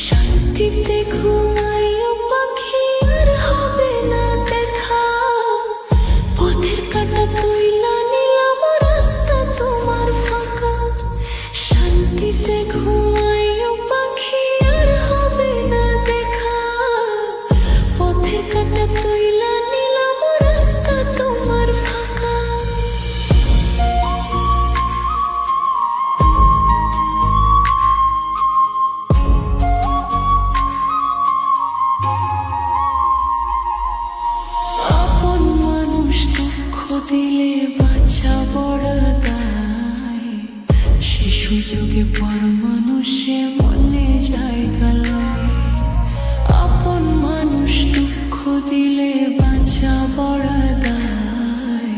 শান্তিতে ঘুমাইও পাখি, আর হবে না দেখা। পথের কাঁটা তুইলা নিলাম, রাস্তা তোমার ফাঁকা। শান্তিতে ঘুমাইও পাখি, আর হবে না দেখা। পথের কাঁটা তুইলা নিলাম, রাস্তা তোমার ফাঁকা। আপন মানুষ দুঃখ দিলে বাঁচা বড় দায়। সে সুযোগে পর মানুষে মনে জায়গা লয়। আপন মানুষ দুঃখ দিলে বাঁচা বড় দায়।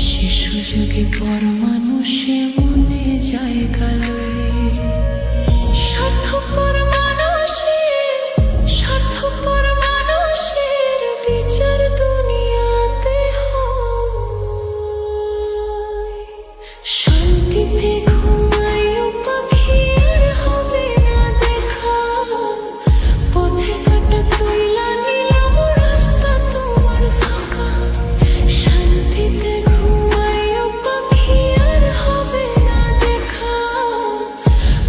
সে সুযোগে পর মানুষে মনে জায়গা লয়। স্বার্থপর মানুষের, স্বার্থপর মানুষের বিচার দুনিয়াতে হয়। শান্তিতে ঘুমাইও পাখি, আর হবে না দেখা। পথে কাঁটা তুইলা নিলাম, রাস্তা তোমার ফাঁকা। শান্তিতে ঘুমাইও পাখি, আর হবে না দেখা।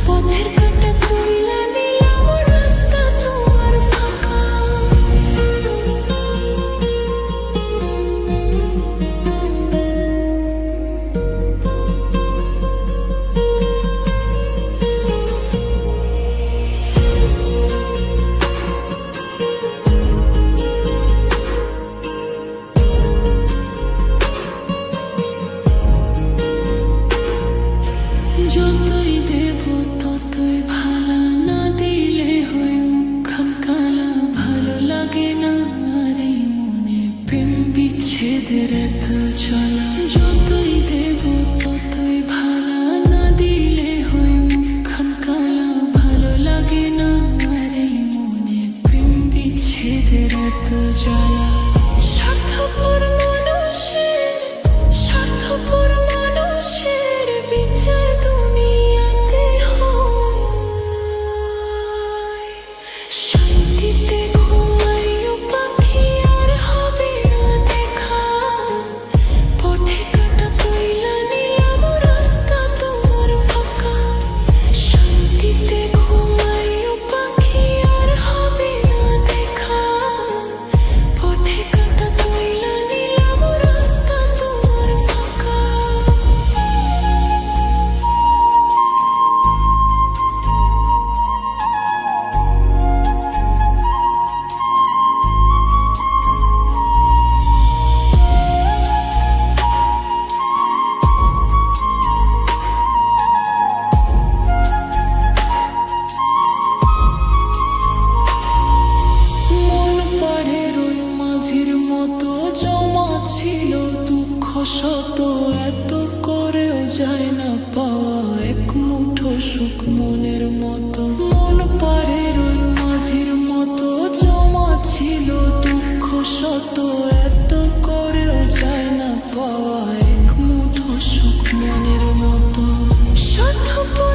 পথের কাঁটা তুইলা নিলাম, রাস্তা তোমার ফাঁকা। যতই দেব ততই ভালা, না দিলে হয় মুখখান কালা। ভালো লাগে না আর এই মনে প্রেম বিচ্ছেদের এত চলা। যতই দেব ততই ভালা, না দিলে হয় মুখখান কালা। ভালো লাগে না আর এই মনে প্রেম বিচ্ছেদের এত জ্বালা। স্বার্থপর মানুষের, স্বার্থপর মানুষের বিচার দুনিয়াতে হয়। শান্তিতে ঘুমাইও পাখি, আর হবে না দেখা। পথে কাঁটা তুইলা নিলাম, রাস্তা তোমার ফাঁকা। শান্তিতে ঘুমাইও পাখি, আর হবে না দেখা। পথে কাঁটা তুইলা নিলাম, রাস্তা তোমার ফাঁকা। মন পাড়ের ওই মাঝির মতো জমা ছিল দুঃখ শত। এত করেও যায় না পাওয়া এক মুঠো সুখ মনের মতো। মন পাড়ের ওই মাঝির মতো জমা ছিল দুঃখ শত। এত করেও যায় না পাওয়া এক মুঠো সুখ মনের মতো। স্বার্থপর